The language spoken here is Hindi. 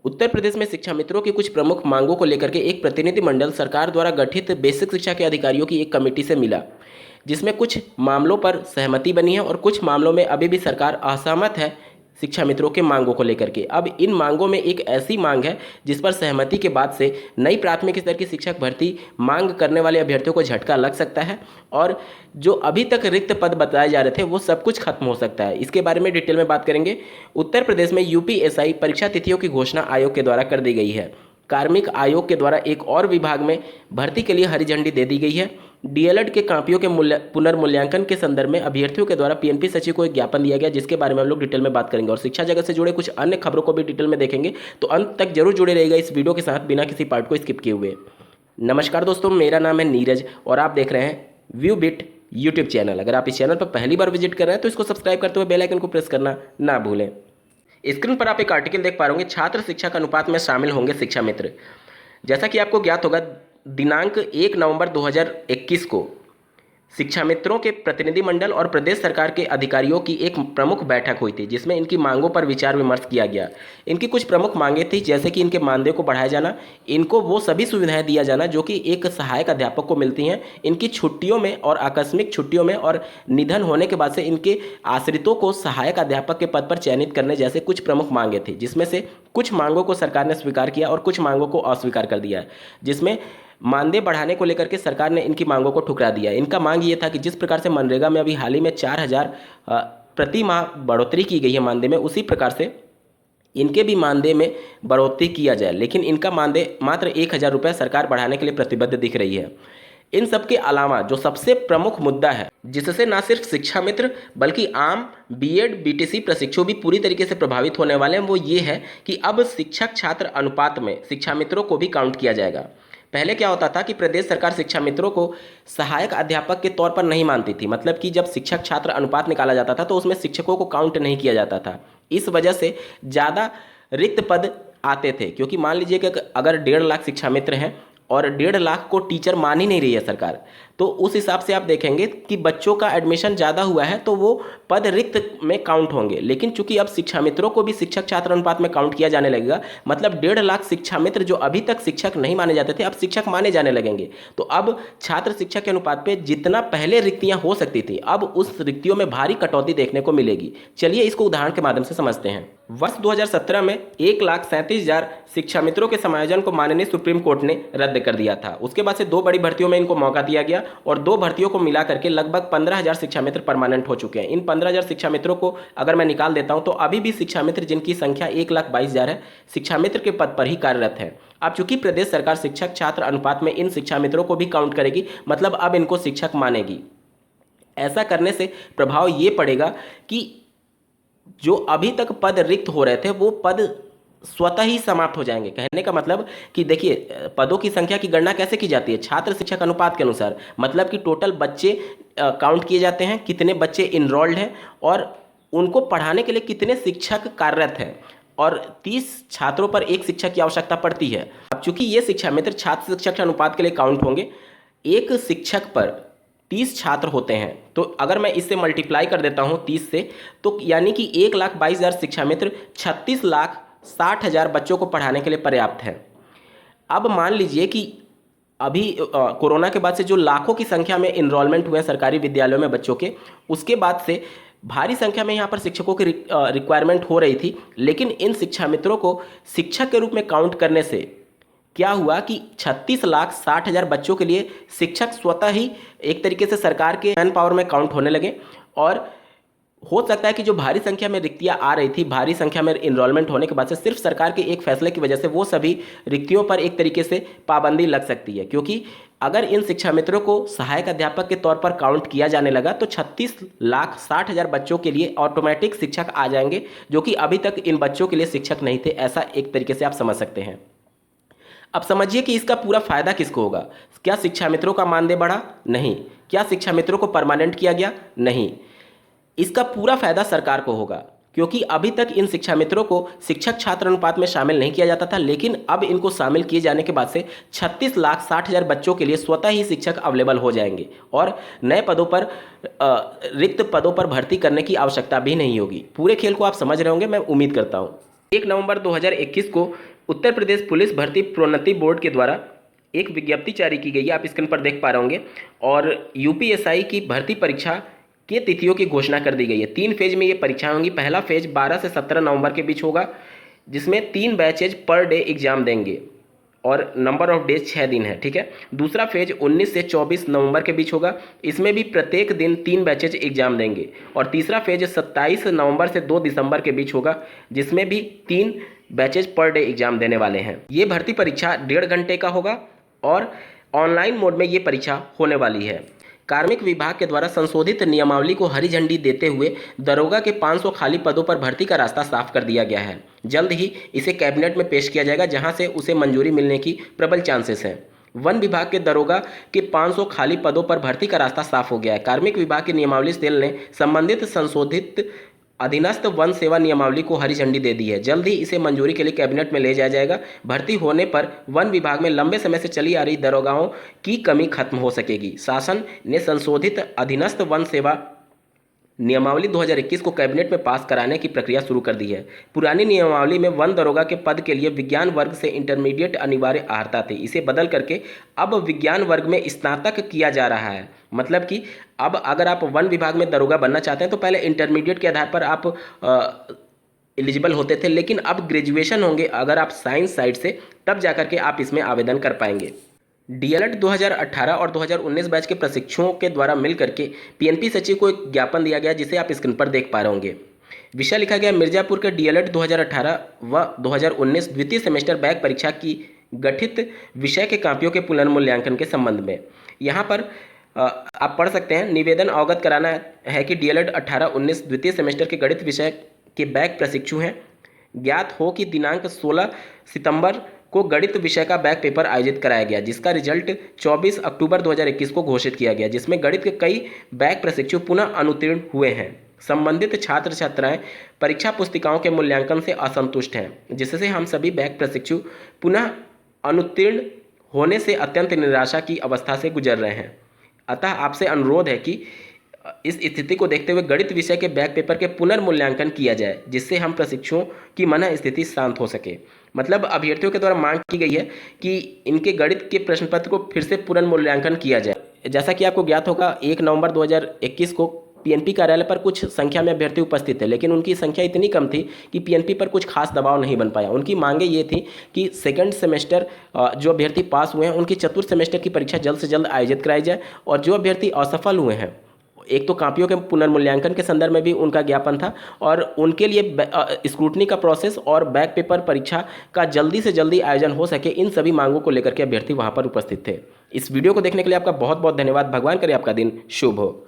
उत्तर प्रदेश में शिक्षा मित्रों की कुछ प्रमुख मांगों को लेकर के एक प्रतिनिधिमंडल सरकार द्वारा गठित बेसिक शिक्षा के अधिकारियों की एक कमेटी से मिला, जिसमें कुछ मामलों पर सहमति बनी है और कुछ मामलों में अभी भी सरकार असहमत है शिक्षा मित्रों के मांगों को लेकर के। अब इन मांगों में एक ऐसी मांग है जिस पर सहमति के बाद से नई प्राथमिक स्तर की शिक्षक भर्ती मांग करने वाले अभ्यर्थियों को झटका लग सकता है और जो अभी तक रिक्त पद बताए जा रहे थे वो सब कुछ खत्म हो सकता है। इसके बारे में डिटेल में बात करेंगे। उत्तर प्रदेश में यूपीएसआई परीक्षा तिथियों की घोषणा आयोग के द्वारा कर दी गई है। कार्मिक आयोग के द्वारा एक और विभाग में भर्ती के लिए हरी झंडी दे दी गई है। डीएलएड के कापियों के पुनर्मूल्यांकन के संदर्भ में अभ्यर्थियों के द्वारा पीएनपी सचिव को एक ज्ञापन दिया गया, जिसके बारे में हम लोग डिटेल में बात करेंगे और शिक्षा जगत से जुड़े कुछ अन्य खबरों को भी डिटेल में देखेंगे। तो अंत तक जरूर जुड़े रहिएगा इस वीडियो के साथ, बिना किसी पार्ट को स्किप किए हुए। नमस्कार दोस्तों, मेरा नाम है नीरज और आप देख रहे हैं व्यू बिट यूट्यूब चैनल। अगर आप इस चैनल पर पहली बार विजिट कर रहे हैं तो इसको सब्सक्राइब करते हुए बेल आइकन को प्रेस करना ना भूलें। स्क्रीन पर आप एक आर्टिकल देख पा रहे होंगे, छात्र शिक्षक अनुपात में शामिल होंगे शिक्षा मित्र। जैसा कि आपको ज्ञात होगा, दिनांक 1 नवंबर 2021 को शिक्षा मित्रों के प्रतिनिधिमंडल और प्रदेश सरकार के अधिकारियों की एक प्रमुख बैठक हुई थी, जिसमें इनकी मांगों पर विचार विमर्श किया गया। इनकी कुछ प्रमुख मांगें थी, जैसे कि इनके मानदेय को बढ़ाया जाना, इनको वो सभी सुविधाएं दिया जाना जो कि एक सहायक अध्यापक को मिलती हैं, इनकी छुट्टियों में और आकस्मिक छुट्टियों में और निधन होने के बाद से इनके आश्रितों को सहायक अध्यापक के पद पर चयनित करने जैसे कुछ प्रमुख मांगें थी, जिसमें से कुछ मांगों को सरकार ने स्वीकार किया और कुछ मांगों को अस्वीकार कर दिया। जिसमें मानदेय बढ़ाने को लेकर के सरकार ने इनकी मांगों को ठुकरा दिया। इनका मांग ये था कि जिस प्रकार से मनरेगा में अभी हाल ही में 4,000 प्रति माह बढ़ोतरी की गई है मानदेय में, उसी प्रकार से इनके भी मानदेय में बढ़ोतरी किया जाए, लेकिन इनका मानदेय मात्र 1,000 रुपये सरकार बढ़ाने के लिए प्रतिबद्ध दिख रही है। इन सब के अलावा जो सबसे प्रमुख मुद्दा है, जिससे ना सिर्फ शिक्षा मित्र बल्कि आम बीएड बीटीसी प्रशिक्षु भी पूरी तरीके से प्रभावित होने वाले हैं, वो ये है कि अब शिक्षक छात्र अनुपात में शिक्षा मित्रों को भी काउंट किया जाएगा। पहले क्या होता था कि प्रदेश सरकार शिक्षा मित्रों को सहायक अध्यापक के तौर पर नहीं मानती थी, मतलब कि जब शिक्षक छात्र अनुपात निकाला जाता था तो उसमें शिक्षकों को काउंट नहीं किया जाता था। इस वजह से ज़्यादा रिक्त पद आते थे, क्योंकि मान लीजिए कि अगर 1.5 लाख शिक्षा मित्र हैं और 1.5 लाख को टीचर मान ही नहीं रही है सरकार, तो उस हिसाब से आप देखेंगे कि बच्चों का एडमिशन ज़्यादा हुआ है तो वो पद रिक्त में काउंट होंगे। लेकिन चूंकि अब शिक्षा मित्रों को भी शिक्षक छात्र अनुपात में काउंट किया जाने लगेगा, मतलब 1.5 लाख शिक्षा मित्र जो अभी तक शिक्षक नहीं माने जाते थे अब शिक्षक माने जाने लगेंगे। तो अब छात्र शिक्षक के अनुपात पे जितना पहले रिक्तियां हो सकती थी, अब उस रिक्तियों में भारी कटौती देखने को मिलेगी। चलिए इसको उदाहरण के माध्यम से समझते हैं। वर्ष 2017 में 1,37,000 शिक्षा मित्रों के समायोजन को माननीय सुप्रीम कोर्ट ने रद्द कर दिया था। उसके बाद से 2 बड़ी भर्तियों में इनको मौका दिया गया और 2 भर्तियों को मिला करके लगभग 15,000 शिक्षा मित्र परमानेंट हो चुके हैं। इन 15,000 शिक्षा मित्रों को अगर मैं निकाल देता हूं तो अभी भी शिक्षा मित्र जिनकी संख्या 1,22,000 है, शिक्षा मित्र के पद पर ही कार्यरत है। अब चूंकि प्रदेश सरकार शिक्षक छात्र अनुपात में इन शिक्षा मित्रों को भी काउंट करेगी, मतलब अब इनको शिक्षक मानेगी। ऐसा करने से प्रभाव ये पड़ेगा कि जो अभी तक पद रिक्त हो रहे थे वो पद स्वतः ही समाप्त हो जाएंगे। कहने का मतलब कि देखिए, पदों की संख्या की गणना कैसे की जाती है? छात्र शिक्षक अनुपात के अनुसार, मतलब कि टोटल बच्चे काउंट किए जाते हैं, कितने बच्चे इनरोल्ड हैं और उनको पढ़ाने के लिए कितने शिक्षक कार्यरत हैं, और 30 छात्रों पर एक शिक्षक की आवश्यकता पड़ती है। अब चूंकि ये शिक्षा मित्र छात्र शिक्षक अनुपात के लिए काउंट होंगे, एक शिक्षक पर 30 छात्र होते हैं, तो अगर मैं इससे मल्टीप्लाई कर देता हूं 30 से, तो यानी कि 1,22,000 शिक्षा मित्र 36,60,000 बच्चों को पढ़ाने के लिए पर्याप्त है। अब मान लीजिए कि अभी कोरोना के बाद से जो लाखों की संख्या में इनरोलमेंट हुए हैं सरकारी विद्यालयों में बच्चों के, उसके बाद से भारी संख्या में यहाँ पर शिक्षकों की रिक्वायरमेंट हो रही थी। लेकिन इन शिक्षा मित्रों को शिक्षक के रूप में काउंट करने से क्या हुआ कि 36,60,000 बच्चों के लिए शिक्षक स्वतः ही एक तरीके से सरकार के मैन पावर में काउंट होने लगे। और हो सकता है कि जो भारी संख्या में रिक्तियां आ रही थी, भारी संख्या में इनरोलमेंट होने के बाद से सिर्फ सरकार के एक फैसले की वजह से वो सभी रिक्तियों पर एक तरीके से पाबंदी लग सकती है, क्योंकि अगर इन शिक्षा मित्रों को सहायक अध्यापक के तौर पर काउंट किया जाने लगा तो 36,60,000 बच्चों के लिए ऑटोमेटिक शिक्षक आ जाएंगे, जो कि अभी तक इन बच्चों के लिए शिक्षक नहीं थे। ऐसा एक तरीके से आप समझ सकते हैं। अब समझिए कि इसका पूरा फायदा किसको होगा। क्या शिक्षा मित्रों का मानदेय बढ़ा? नहीं। क्या शिक्षा मित्रों को परमानेंट किया गया? नहीं। इसका पूरा फायदा सरकार को होगा, क्योंकि अभी तक इन शिक्षा मित्रों को शिक्षक छात्र अनुपात में शामिल नहीं किया जाता था, लेकिन अब इनको शामिल किए जाने के बाद से 36,60,000 बच्चों के लिए स्वतः ही शिक्षक अवेलेबल हो जाएंगे और नए पदों पर रिक्त पदों पर भर्ती करने की आवश्यकता भी नहीं होगी। पूरे खेल को आप समझ रहे होंगे, मैं उम्मीद करता हूँ। 1 नवंबर 2021 को उत्तर प्रदेश पुलिस भर्ती प्रोन्नति बोर्ड के द्वारा एक विज्ञप्ति जारी की गई है, आप स्क्रीन पर देख पा रहे होंगे। और यूपीएसआई की भर्ती परीक्षा के तिथियों की घोषणा कर दी गई है। 3 फेज में ये परीक्षाएं होंगी। पहला फेज 12 से 17 नवंबर के बीच होगा, जिसमें 3 बैचेज पर डे एग्जाम देंगे और नंबर ऑफ डेज 6 दिन है, ठीक है। दूसरा फेज 19 से 24 नवंबर के बीच होगा, इसमें भी प्रत्येक दिन 3 बैचेज एग्जाम देंगे। और तीसरा फेज 27 नवंबर से 2 दिसंबर के बीच होगा, जिसमें भी 3 बैचेज पर डे एग्जाम देने वाले हैं। ये भर्ती परीक्षा 1.5 घंटे का होगा और ऑनलाइन मोड में ये परीक्षा होने वाली है। कार्मिक विभाग के द्वारा संशोधित नियमावली को हरी झंडी देते हुए दरोगा के 500 खाली पदों पर भर्ती का रास्ता साफ कर दिया गया है। जल्द ही इसे कैबिनेट में पेश किया जाएगा, जहां से उसे मंजूरी मिलने की प्रबल चांसेस हैं। वन विभाग के दरोगा के 500 खाली पदों पर भर्ती का रास्ता साफ हो गया है। कार्मिक विभाग की नियमावली सेल ने संबंधित संशोधित अधीनस्थ वन सेवा नियमावली को हरी झंडी दे दी है। जल्द ही इसे मंजूरी के लिए कैबिनेट में ले जाया जाएगा। भर्ती होने पर वन विभाग में लंबे समय से चली आ रही दरोगाओं की कमी खत्म हो सकेगी। शासन ने संशोधित अधीनस्थ वन सेवा नियमावली 2021 को कैबिनेट में पास कराने की प्रक्रिया शुरू कर दी है। पुरानी नियमावली में वन दरोगा के पद के लिए विज्ञान वर्ग से इंटरमीडिएट अनिवार्य अर्हता थी। इसे बदल करके अब विज्ञान वर्ग में स्नातक किया जा रहा है। मतलब कि अब अगर आप वन विभाग में दरोगा बनना चाहते हैं तो पहले इंटरमीडिएट के आधार पर आप एलिजिबल होते थे, लेकिन अब ग्रेजुएशन होंगे अगर आप साइंस साइड से, तब जाकर के आप इसमें आवेदन कर पाएंगे। डीएलएड 2018 और 2019 बैच के प्रशिक्षुओं के द्वारा मिलकर के पीएनपी सचिव को एक ज्ञापन दिया गया, जिसे आप स्क्रीन पर देख पा रहे होंगे। विषय लिखा गया मिर्जापुर के डीएलएड 2018 व 2019 द्वितीय सेमेस्टर बैक परीक्षा की गठित विषय के कापियों के पुनर्मूल्यांकन के संबंध में। यहाँ पर आप पढ़ सकते हैं, निवेदन अवगत कराना है कि डीएलएड 18-19 द्वितीय सेमेस्टर के गणित विषय के बैक प्रशिक्षु हैं। ज्ञात हो कि दिनांक 16 सितंबर को गणित विषय का बैक पेपर आयोजित कराया गया, जिसका रिजल्ट 24 अक्टूबर 2021 को घोषित किया गया, जिसमें गणित के कई बैक प्रशिक्षु पुनः अनुत्तीर्ण हुए हैं। संबंधित छात्र छात्राएं परीक्षा पुस्तिकाओं के मूल्यांकन से असंतुष्ट हैं, जिससे हम सभी बैक प्रशिक्षु पुनः अनुत्तीर्ण होने से अत्यंत निराशा की अवस्था से गुजर रहे हैं। अतः आपसे अनुरोध है कि इस स्थिति को देखते हुए गणित विषय के बैक पेपर के पुनर्मूल्यांकन किया जाए, जिससे हम प्रशिक्षुओं की मन स्थिति शांत हो सके। मतलब अभ्यर्थियों के द्वारा मांग की गई है कि इनके गणित के प्रश्न पत्र को फिर से पुनर्मूल्यांकन किया जाए। जैसा कि आपको ज्ञात होगा, 1 नवंबर 2021 को पीएनपी कार्यालय पर कुछ संख्या में अभ्यर्थी उपस्थित थे, लेकिन उनकी संख्या इतनी कम थी कि पीएनपी पर कुछ खास दबाव नहीं बन पाया। उनकी मांगे ये थी कि सेकंड सेमेस्टर जो अभ्यर्थी पास हुए हैं उनकी चतुर्थ सेमेस्टर की परीक्षा जल्द से जल्द आयोजित कराई जाए, और जो अभ्यर्थी असफल हुए हैं, एक तो कापियों के पुनर्मूल्यांकन के संदर्भ में भी उनका ज्ञापन था, और उनके लिए स्क्रूटनी का प्रोसेस और बैक पेपर परीक्षा का जल्दी से जल्दी आयोजन हो सके, इन सभी मांगों को लेकर के अभ्यर्थी वहां पर उपस्थित थे। इस वीडियो को देखने के लिए आपका बहुत बहुत धन्यवाद। भगवान करे आपका दिन शुभ हो।